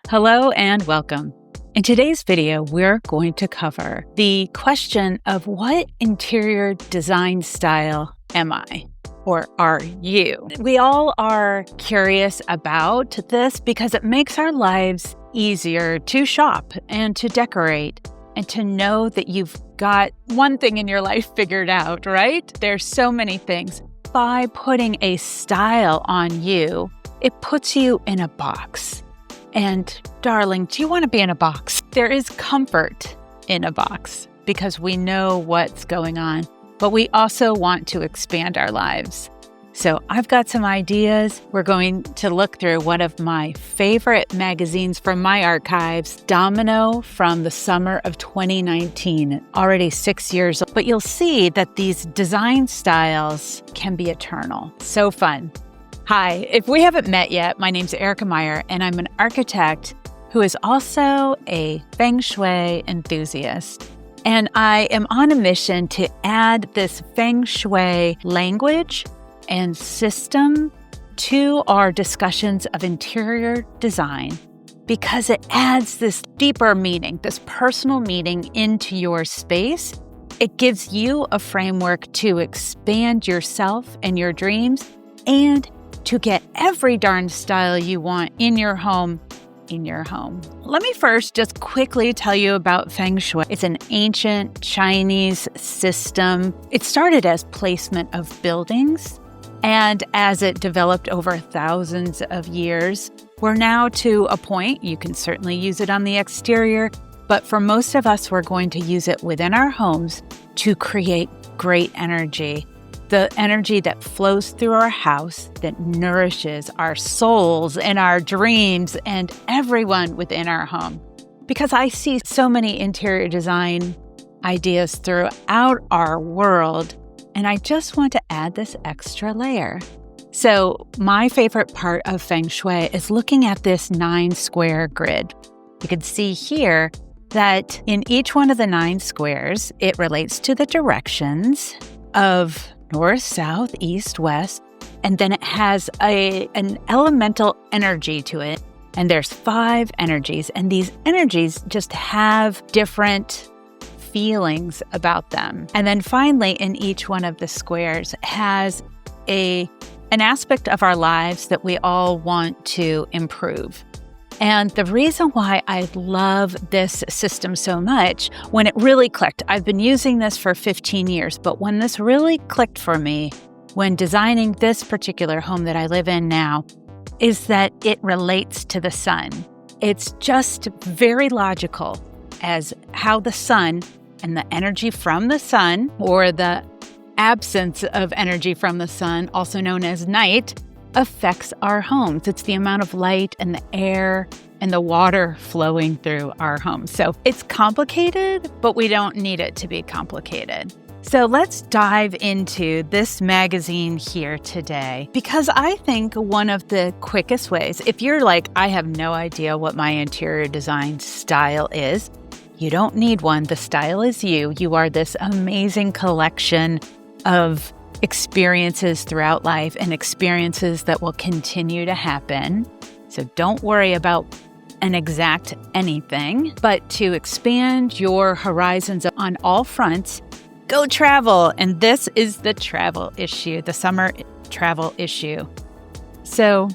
Hello and welcome. In today's video, we're going to cover the question of what interior design style am I? Or are you? We all are curious about this because it makes our lives easier to shop and to decorate and to know that you've got one thing in your life figured out, right? There's so many things. By putting a style on you, it puts you in a box. And darling, do you want to be in a box? There is comfort in a box because we know what's going on, but we also want to expand our lives. So I've got some ideas. We're going to look through one of my favorite magazines from my archives, Domino, from the summer of 2019, already 6 years old. But you'll see that these design styles can be eternal. So fun. Hi, if we haven't met yet, my name's Erica Meyer, and I'm an architect who is also a Feng Shui enthusiast. And I am on a mission to add this Feng Shui language and system to our discussions of interior design because it adds this deeper meaning, this personal meaning into your space. It gives you a framework to expand yourself and your dreams and to get every darn style you want in your home. Let me first just quickly tell you about Feng Shui. It's an ancient Chinese system. It started as placement of buildings, and as it developed over thousands of years, we're now to a point, you can certainly use it on the exterior, but for most of us, we're going to use it within our homes to create great energy. The energy that flows through our house, that nourishes our souls and our dreams and everyone within our home. Because I see so many interior design ideas throughout our world, and I just want to add this extra layer. So my favorite part of Feng Shui is looking at this 9-square grid. You can see here that in each one of the 9 squares, it relates to the directions of north, south, east, west, and then it has an elemental energy to it. And there's 5 energies, and these energies just have different feelings about them. And then finally, in each one of the squares has an aspect of our lives that we all want to improve. And the reason why I love this system so much, when it really clicked, I've been using this for 15 years, but when this really clicked for me, when designing this particular home that I live in now, is that it relates to the sun. It's just very logical as how the sun and the energy from the sun, or the absence of energy from the sun, also known as night, affects our homes. It's the amount of light and the air and the water flowing through our homes. So it's complicated, but we don't need it to be complicated. So let's dive into this magazine here today, because I think one of the quickest ways, if you're like, I have no idea what my interior design style is, you don't need one. The style is you. You are this amazing collection of experiences throughout life and experiences that will continue to happen. So don't worry about an exact anything, but to expand your horizons on all fronts, go travel. And this is the travel issue, the summer travel issue. So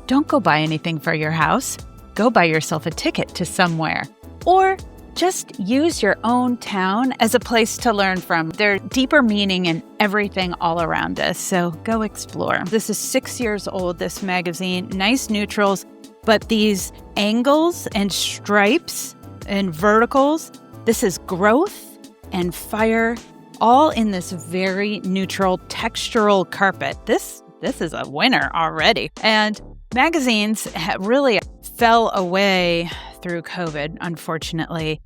don't go buy anything for your house. Go buy yourself a ticket to somewhere, or just use your own town as a place to learn from. There's deeper meaning in everything all around us, so go explore. This is 6 years old, this magazine. Nice neutrals, but these angles and stripes and verticals, this is growth and fire, all in this very neutral textural carpet. This is a winner already. And magazines really fell away through COVID, unfortunately.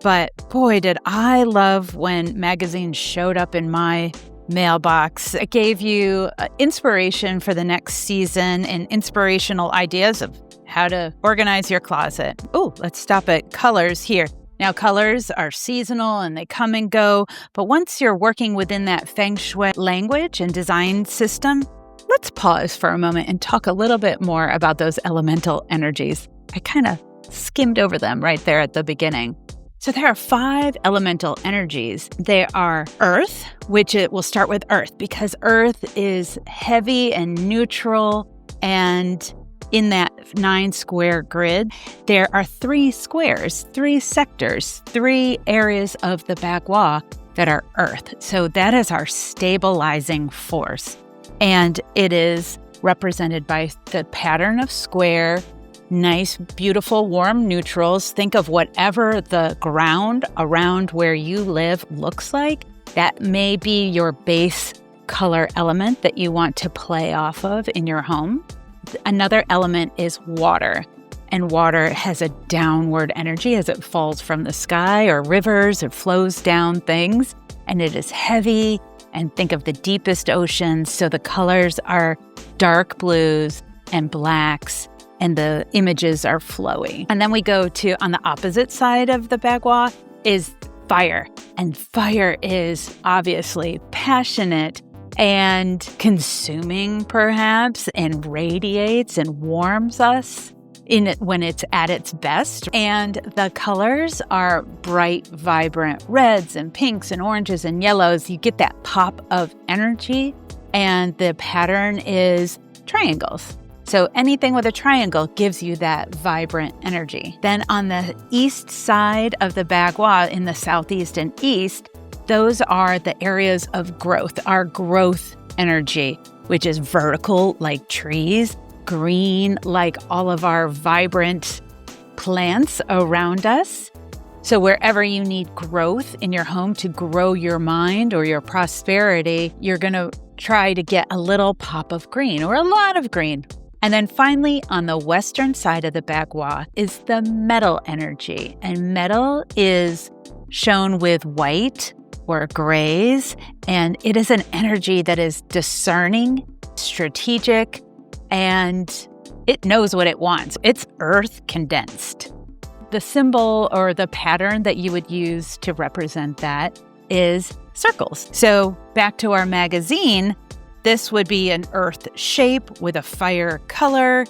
But boy, did I love when magazines showed up in my mailbox. It gave you inspiration for the next season and inspirational ideas of how to organize your closet. Oh, let's stop at colors here. Now, colors are seasonal and they come and go, but once you're working within that Feng Shui language and design system, let's pause for a moment and talk a little bit more about those elemental energies. I kind of skimmed over them right there at the beginning. So there are 5 elemental energies. They are Earth, which it will start with Earth because Earth is heavy and neutral. And in that 9 square grid, there are 3 squares, 3 sectors, 3 areas of the bagua that are Earth. So that is our stabilizing force. And it is represented by the pattern of square, nice, beautiful, warm neutrals. Think of whatever the ground around where you live looks like. That may be your base color element that you want to play off of in your home. Another element is water. And water has a downward energy as it falls from the sky or rivers. It flows down things. And it is heavy. And think of the deepest oceans. So the colors are dark blues and blacks. And the images are flowy. And then we go to, on the opposite side of the bagua, is fire. And fire is obviously passionate and consuming, perhaps, and radiates and warms us when it's at its best. And the colors are bright, vibrant reds and pinks and oranges and yellows. You get that pop of energy. And the pattern is triangles. So anything with a triangle gives you that vibrant energy. Then on the east side of the bagua, in the southeast and east, those are the areas of growth, our growth energy, which is vertical like trees, green like all of our vibrant plants around us. So wherever you need growth in your home to grow your mind or your prosperity, you're going to try to get a little pop of green or a lot of green. And then finally, on the western side of the bagua is the metal energy. And metal is shown with white or grays. And it is an energy that is discerning, strategic, and it knows what it wants. It's earth condensed. The symbol or the pattern that you would use to represent that is circles. So back to our magazine, this would be an earth shape with a fire color,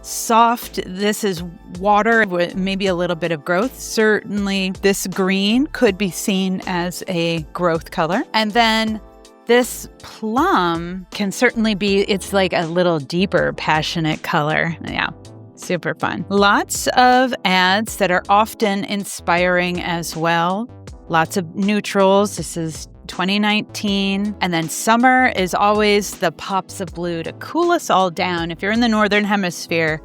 soft. This is water with maybe a little bit of growth. Certainly this green could be seen as a growth color. And then this plum can certainly be, it's like a little deeper, passionate color. Yeah, super fun. Lots of ads that are often inspiring as well. Lots of neutrals. This is 2019. And then summer is always the pops of blue to cool us all down. If you're in the Northern Hemisphere,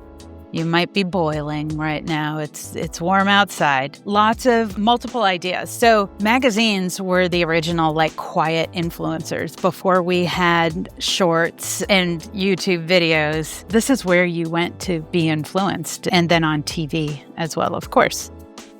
you might be boiling right now. It's warm outside. Lots of multiple ideas. So magazines were the original quiet influencers before we had shorts and YouTube videos. This is where you went to be influenced. And then on TV as well, of course.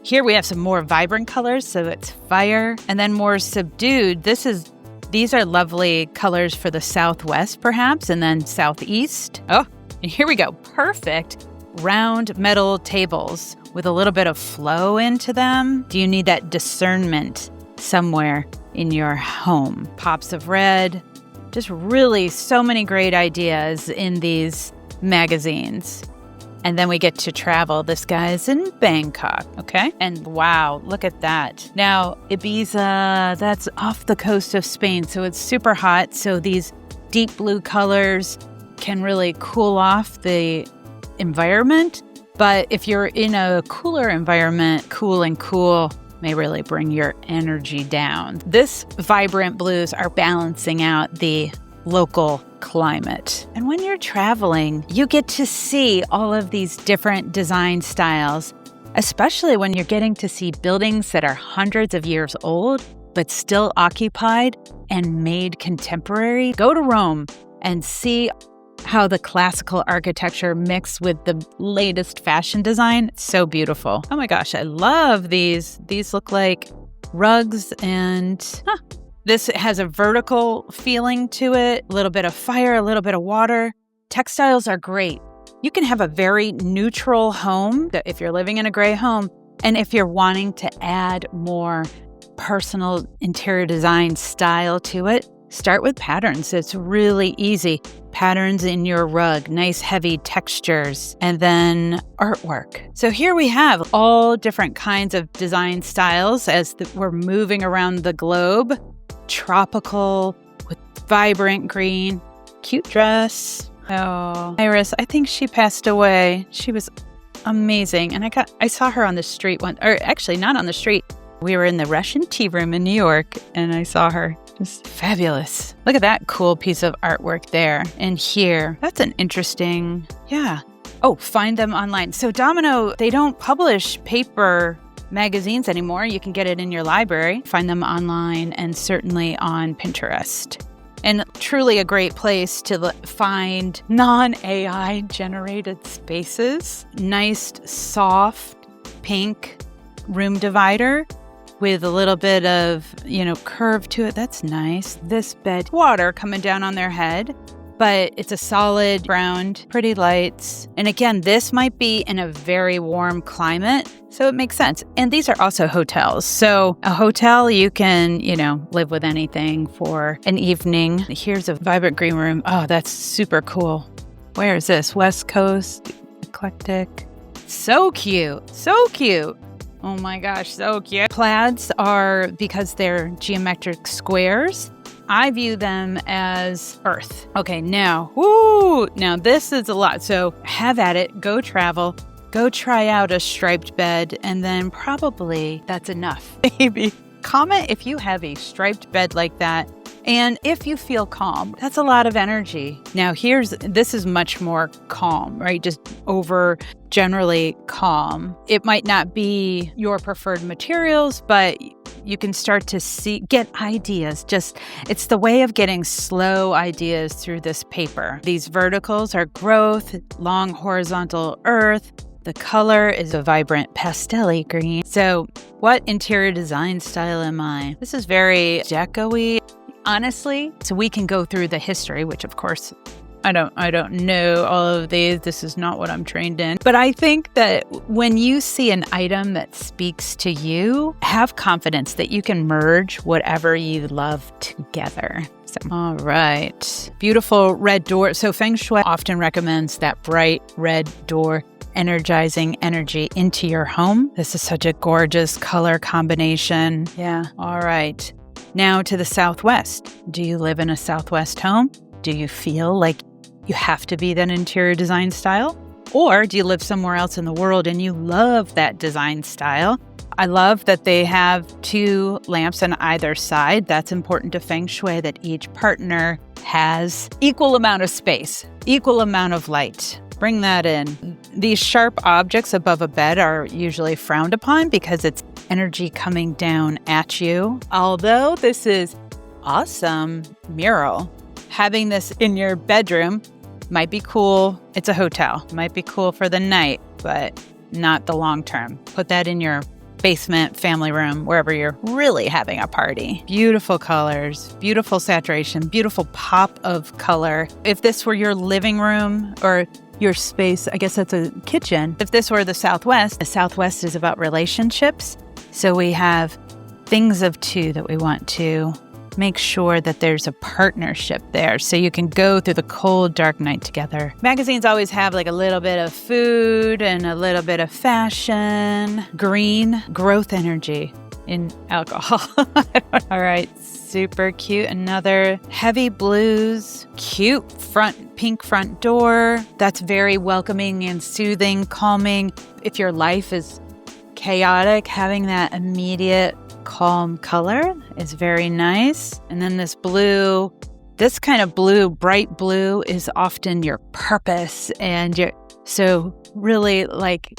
Here we have some more vibrant colors, so it's fire, and then more subdued. These are lovely colors for the southwest, perhaps, and then southeast. Oh, and here we go. Perfect round metal tables with a little bit of flow into them. Do you need that discernment somewhere in your home? Pops of red. Just really so many great ideas in these magazines. And then we get to travel. This guy is in Bangkok, okay? And wow, look at that. Now, Ibiza, that's off the coast of Spain, so it's super hot. So these deep blue colors can really cool off the environment. But if you're in a cooler environment, cool and cool may really bring your energy down. This vibrant blues are balancing out the local climate. And when you're traveling, you get to see all of these different design styles, especially when you're getting to see buildings that are hundreds of years old, but still occupied and made contemporary. Go to Rome and see how the classical architecture mixed with the latest fashion design. It's so beautiful. Oh my gosh, I love these. These look like rugs and this has a vertical feeling to it, a little bit of fire, a little bit of water. Textiles are great. You can have a very neutral home if you're living in a gray home. And if you're wanting to add more personal interior design style to it, Start with patterns. It's really easy. Patterns in your rug, nice heavy textures, and then artwork. So here we have all different kinds of design styles as we're moving around the globe. Tropical with vibrant green, cute dress. Oh, Iris, I think she passed away. She was amazing. And I saw her on the street once, or actually not on the street. We were in the Russian tea room in New York and I saw her. Just fabulous. Look at that cool piece of artwork there and here. That's an interesting, yeah. Oh, find them online. So Domino, they don't publish paper magazines anymore. You can get it in your library. Find them online and certainly on Pinterest. And truly a great place to find non-AI generated spaces. Nice, soft, pink room divider with a little bit of, curve to it. That's nice. This bed, water coming down on their head, but it's a solid brown, pretty lights. And again, this might be in a very warm climate, so it makes sense. And these are also hotels. So a hotel, you can, live with anything for an evening. Here's a vibrant green room. Oh, that's super cool. Where is this? West Coast, eclectic. So cute. So cute. Oh my gosh, so cute. Plaids are, because they're geometric squares, I view them as earth. Okay, now this is a lot. So have at it, go travel, go try out a striped bed, and then probably that's enough. Maybe comment if you have a striped bed like that. And if you feel calm, that's a lot of energy. Now this is much more calm, right? Just over generally calm. It might not be your preferred materials, but you can start to get ideas. It's the way of getting slow ideas through this paper. These verticals are growth, long horizontal earth. The color is a vibrant pastel-y green. So what interior design style am I? This is very deco-y. Honestly, so we can go through the history, which of course, I don't know all of these. This is not what I'm trained in. But I think that when you see an item that speaks to you, have confidence that you can merge whatever you love together. So, all right. Beautiful red door. So Feng Shui often recommends that bright red door, energizing energy into your home. This is such a gorgeous color combination. Yeah. All right. Now to the Southwest. Do you live in a Southwest home? Do you feel like you have to be that interior design style? Or do you live somewhere else in the world and you love that design style? I love that they have 2 lamps on either side. That's important to Feng Shui, that each partner has equal amount of space, equal amount of light. Bring that in. These sharp objects above a bed are usually frowned upon because it's energy coming down at you. Although this is awesome mural. Having this in your bedroom might be cool. It's a hotel. Might be cool for the night, but not the long term. Put that in your basement, family room, wherever you're really having a party. Beautiful colors, beautiful saturation, beautiful pop of color. If this were your living room or your space, I guess that's a kitchen. If this were the Southwest is about relationships. So we have things of 2 that we want to make sure that there's a partnership there so you can go through the cold, dark night together. Magazines always have like a little bit of food and a little bit of fashion. Green, growth energy in alcohol. All right, super cute. Another heavy blues, cute pink front door. That's very welcoming and soothing, calming. If your life is chaotic, having that immediate calm color is very nice. And then this kind of blue, bright blue, is often your purpose. And so really, like,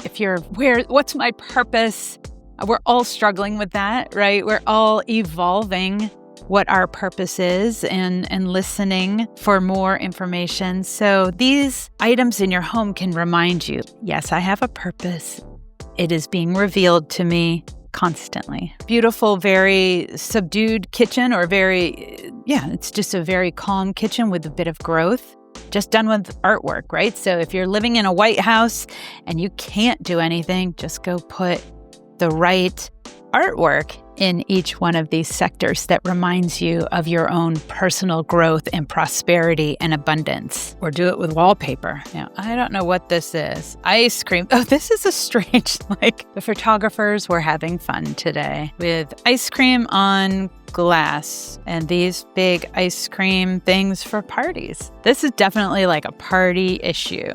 what's my purpose? We're all struggling with that, right? We're all evolving what our purpose is and listening for more information. So these items in your home can remind you, yes, I have a purpose. It is being revealed to me constantly. Beautiful, very subdued kitchen, or it's just a very calm kitchen with a bit of growth, just done with artwork, right? So if you're living in a White House and you can't do anything, just go put the right artwork in each one of these sectors that reminds you of your own personal growth and prosperity and abundance. Or do it with wallpaper. Now, I don't know what this is. Ice cream. Oh, this is a strange, the photographers were having fun today with ice cream on glass and these big ice cream things for parties. This is definitely like a party issue.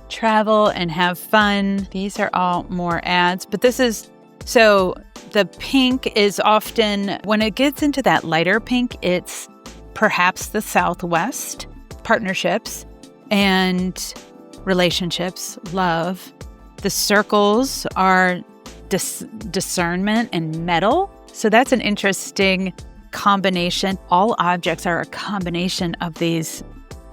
Travel and have fun. These are all more ads, but this is, so the pink is often, when it gets into that lighter pink, it's perhaps the Southwest, partnerships and relationships, love. The circles are discernment and metal. So that's an interesting combination. All objects are a combination of these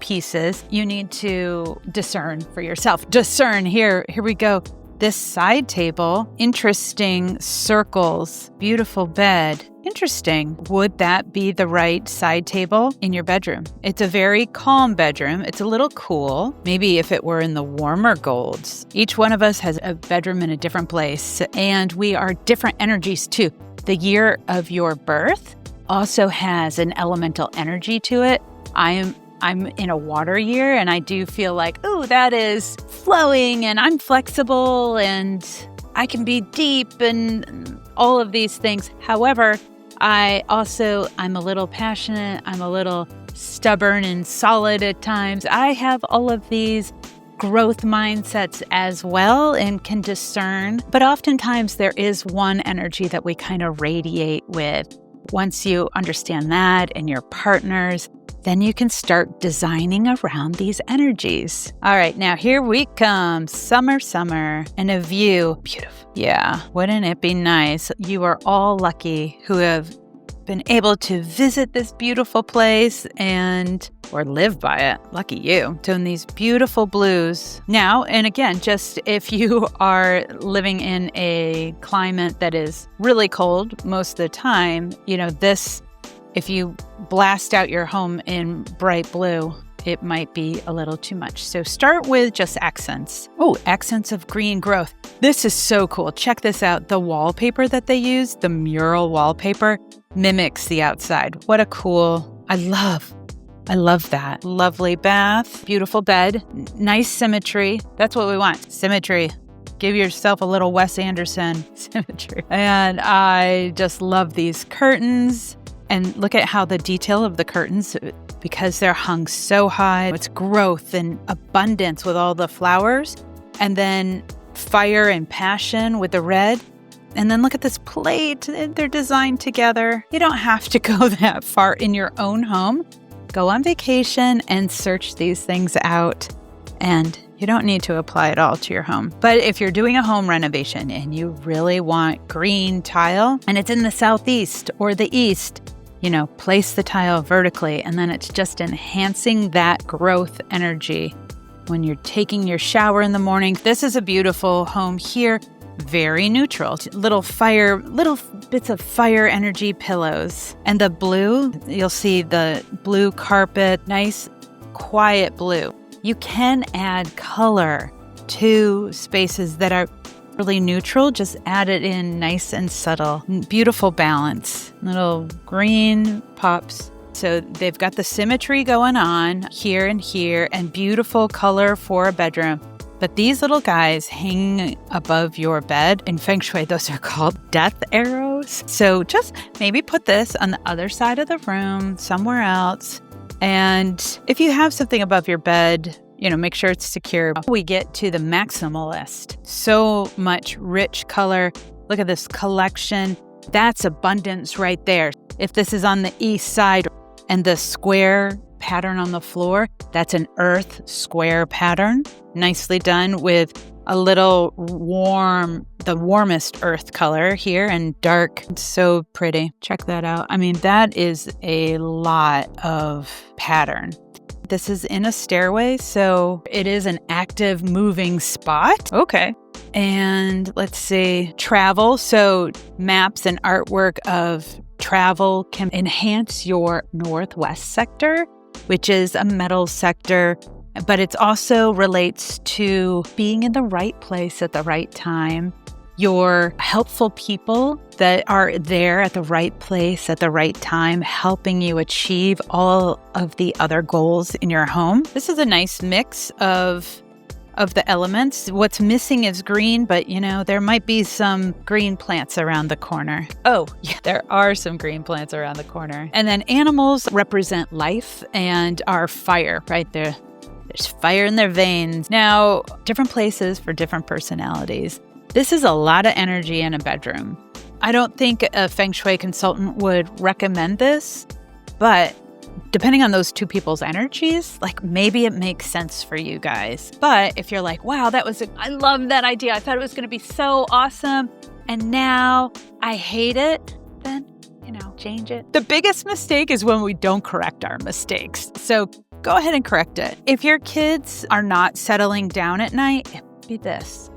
pieces. You need to discern for yourself. Discern, here we go. This side table, interesting circles, beautiful bed. Interesting. Would that be the right side table in your bedroom? It's a very calm bedroom. It's a little cool. Maybe if it were in the warmer golds. Each one of us has a bedroom in a different place, and we are different energies too. The year of your birth also has an elemental energy to it. I'm in a water year, and I do feel like, oh, that is flowing, and I'm flexible, and I can be deep, and all of these things. However, I'm a little passionate. I'm a little stubborn and solid at times. I have all of these growth mindsets as well and can discern. But oftentimes there is one energy that we kind of radiate with. Once you understand that and your partners, then you can start designing around these energies. All right, now here we come. Summer, and a view. Beautiful. Yeah, wouldn't it be nice? You are all lucky who have been able to visit this beautiful place or live by it. Lucky you. So in these beautiful blues. Now, and again, just if you are living in a climate that is really cold most of the time, if you blast out your home in bright blue, it might be a little too much. So start with just accents. Oh, accents of green growth. This is so cool. Check this out. The wallpaper that they use, the mural wallpaper, mimics the outside. What a cool, I love that. Lovely bath, beautiful bed, nice symmetry. That's what we want, symmetry. Give yourself a little Wes Anderson symmetry. And I just love these curtains. And look at how the detail of the curtains, because they're hung so high, it's growth and abundance with all the flowers, and then fire and passion with the red. And then look at this plate. They're designed together. You don't have to go that far in your own home. Go on vacation and search these things out. And you don't need to apply it all to your home. But if you're doing a home renovation and you really want green tile, and it's in the southeast or the east, place the tile vertically, and then it's just enhancing that growth energy. When you're taking your shower in the morning, this is a beautiful home here. Very neutral, little bits of fire energy pillows. And the blue, you'll see the blue carpet, nice, quiet blue. You can add color to spaces that are really neutral. Just add it in nice and subtle. Beautiful balance. Little green pops. So they've got the symmetry going on here and beautiful color for a bedroom. But these little guys hanging above your bed, in Feng Shui, those are called death arrows. So just maybe put this on the other side of the room, somewhere else. And if you have something above your bed, make sure it's secure. We get to the maximalist. So much rich color. Look at this collection. That's abundance right there. If this is on the east side and the square pattern on the floor, that's an earth square pattern. Nicely done with a little the warmest earth color here, and dark. It's so pretty. Check that out. That is a lot of pattern. This is in a stairway, so it is an active moving spot. Okay. And let's see, travel. So maps and artwork of travel can enhance your northwest sector, which is a metal sector, but it also relates to being in the right place at the right time. your helpful people that are there at the right place at the right time, helping you achieve all of the other goals in your home. This is a nice mix of the elements. What's missing is green, but there might be some green plants around the corner. Oh, yeah, there are some green plants around the corner. And then animals represent life and our fire right there. There's fire in their veins. Now, different places for different personalities. This is a lot of energy in a bedroom. I don't think a Feng Shui consultant would recommend this, but depending on those two people's energies, maybe it makes sense for you guys. But if you're like, wow, I love that idea. I thought it was going to be so awesome. And now I hate it, then, change it. The biggest mistake is when we don't correct our mistakes. So go ahead and correct it. If your kids are not settling down at night, it would be this.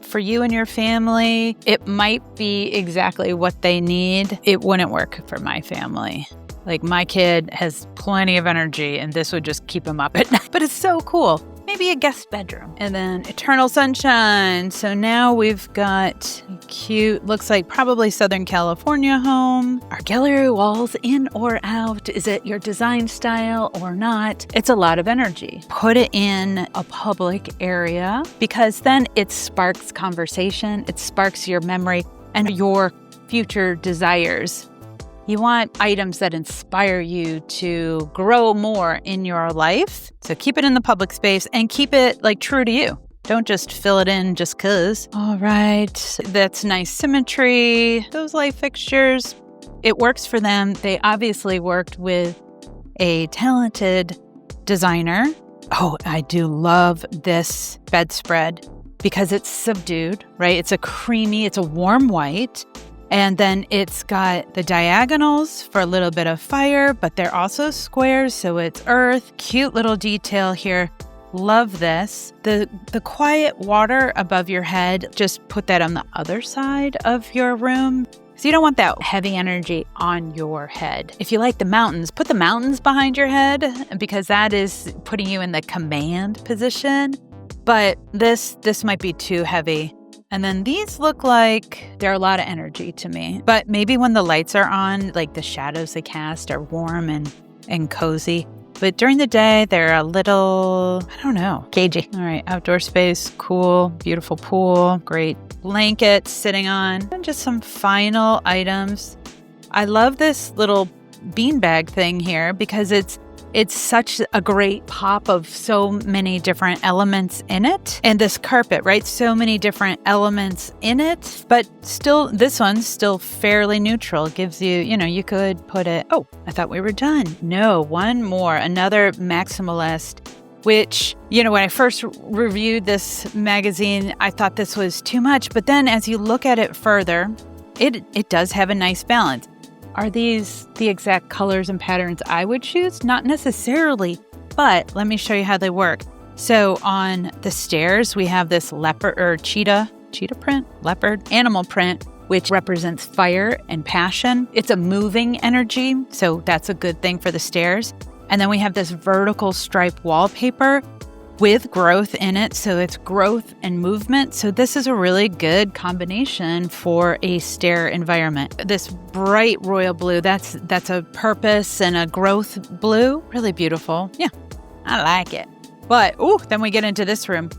For you and your family, it might be exactly what they need. It wouldn't work for my family. My kid has plenty of energy and this would just keep him up at night. But it's so cool. Maybe a guest bedroom. And then eternal sunshine. So now we've got cute, looks like probably Southern California home. Are gallery walls in or out? Is it your design style or not? It's a lot of energy. Put it in a public area because then it sparks conversation. It sparks your memory and your future desires. You want items that inspire you to grow more in your life. So keep it in the public space and keep it true to you. Don't just fill it in just 'cause. All right, that's nice symmetry. Those light fixtures, it works for them. They obviously worked with a talented designer. Oh, I do love this bedspread because it's subdued, right? It's a warm white. And then it's got the diagonals for a little bit of fire, but they're also squares, so it's earth. Cute little detail here. Love this. The quiet water above your head, just put that on the other side of your room. So you don't want that heavy energy on your head. If you like the mountains, put the mountains behind your head because that is putting you in the command position. But this might be too heavy. And then these look like they're a lot of energy to me. But maybe when the lights are on, the shadows they cast are warm and cozy. But during the day, they're a little, cagey. All right, outdoor space, cool, beautiful pool, great blanket sitting on. And just some final items. I love this little beanbag thing here because it's such a great pop of so many different elements in it. And this carpet, right? So many different elements in it, but still, this one's still fairly neutral. It gives you, you could put it, oh, I thought we were done. No, one more, another maximalist, which, when I first reviewed this magazine, I thought this was too much. But then as you look at it further, it does have a nice balance. Are these the exact colors and patterns I would choose? Not necessarily, but let me show you how they work. So on the stairs, we have this leopard or cheetah print, leopard, animal print, which represents fire and passion. It's a moving energy, so that's a good thing for the stairs. And then we have this vertical stripe wallpaper with growth in it. So it's growth and movement. So this is a really good combination for a stair environment. This bright royal blue, that's a purpose and a growth blue. Really beautiful. Yeah, I like it. But, then we get into this room.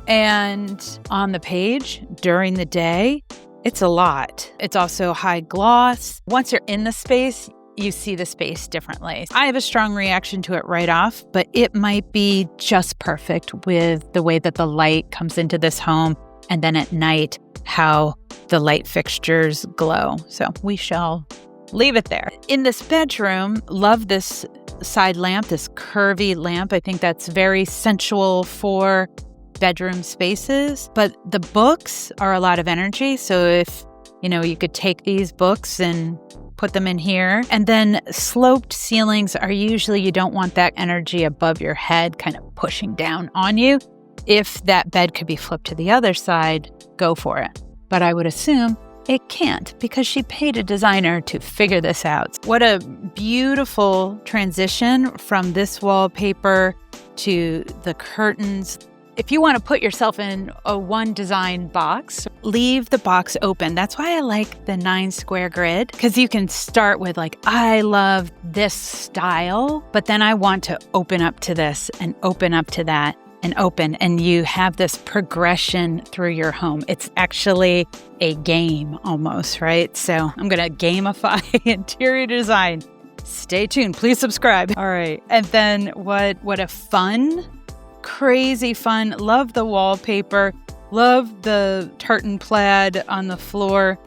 And on the page during the day, it's a lot. It's also high gloss. Once you're in the space, you see the space differently. I have a strong reaction to it right off, but it might be just perfect with the way that the light comes into this home and then at night, how the light fixtures glow. So we shall leave it there. In this bedroom, love this side lamp, this curvy lamp. I think that's very sensual for bedroom spaces, but the books are a lot of energy. So if, you could take these books and put them in here. And then sloped ceilings are usually, you don't want that energy above your head kind of pushing down on you. If that bed could be flipped to the other side, go for it. But I would assume it can't because she paid a designer to figure this out. What a beautiful transition from this wallpaper to the curtains. if you want to put yourself in a one design box, leave the box open. That's why I like the 9 square grid, because you can start with like, I love this style, but then I want to open up to this and open up to that and open. And you have this progression through your home. It's actually a game almost, right? So I'm going to gamify interior design. Stay tuned. Please subscribe. All right. And then what a fun, crazy fun. Love the wallpaper. Love the tartan plaid on the floor.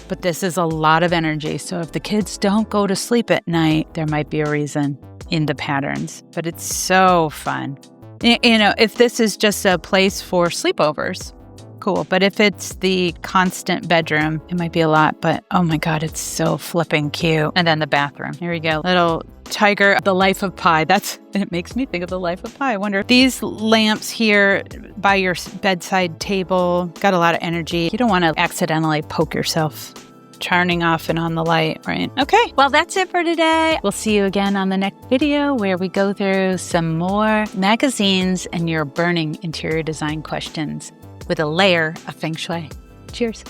But this is a lot of energy. So if the kids don't go to sleep at night, there might be a reason in the patterns. But it's so fun. You know, if this is just a place for sleepovers, cool. But if it's the constant bedroom, it might be a lot. But oh my God, it's so flipping cute. And then the bathroom. Here we go. Little tiger, the life of Pi. It makes me think of the life of Pi. I wonder, these lamps here by your bedside table, got a lot of energy. You don't want to accidentally poke yourself turning off and on the light, right? Okay, well, that's it for today. We'll see you again on the next video where we go through some more magazines and your burning interior design questions with a layer of Feng Shui. Cheers.